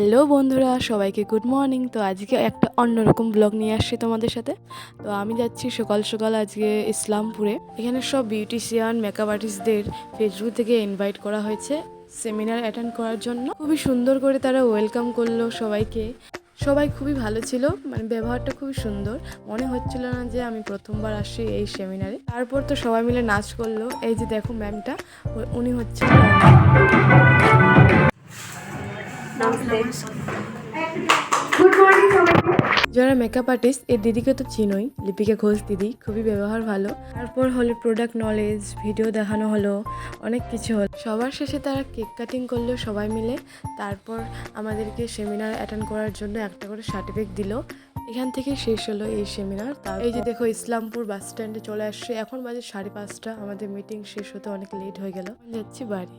Hello বন্ধুরা, সবাইকে good morning. তো আজকে একটা অন্যরকম ব্লগ নিয়ে আসছি তোমাদের সাথে। তো আমি যাচ্ছি সকাল সকাল আজকে ইসলামপুরে। এখানে সব বিউটিশিয়ান মেকআপ আর্টিস্টদের ফেসবুক থেকে ইনভাইট করা হয়েছে সেমিনার অ্যাটেন্ড করার জন্য। খুবই সুন্দর করে তারা ওয়েলকাম করলো সবাইকে। সবাই খুবই ভালো ছিল, মানে ব্যবহারটা খুবই সুন্দর। মনে হচ্ছিল না যে আমি প্রথমবার আসছি এই সেমিনারে। তারপর তো সবাই মিলে নাচ করলো। এই যে দেখো ম্যামটা, উনি হচ্ছেন গুড মর্নিং সবাইকে। যারা মেকআপ আর্টিস্ট এই দিদিকে তো চিনোই, লিপিকা ঘোষ দিদি, খুবই ব্যবহার ভালো। তারপর হলো প্রোডাক্ট নলেজ, ভিডিও দেখানো হলো, অনেক কিছু হলো। সবার শেষে তারা কেক কাটিং করলো সবাই মিলে। তারপর আমাদেরকে সেমিনার অ্যাটেন্ড করার জন্য একটা করে সার্টিফিকেট দিল। এখান থেকে শেষ হলো এই সেমিনার। তার এই যে দেখো ইসলামপুর বাস স্ট্যান্ডে চলে আসছে। এখন বাজে 5:30। আমাদের মিটিং শেষ হতে অনেক লেট হয়ে গেল, যাচ্ছি বাড়ি।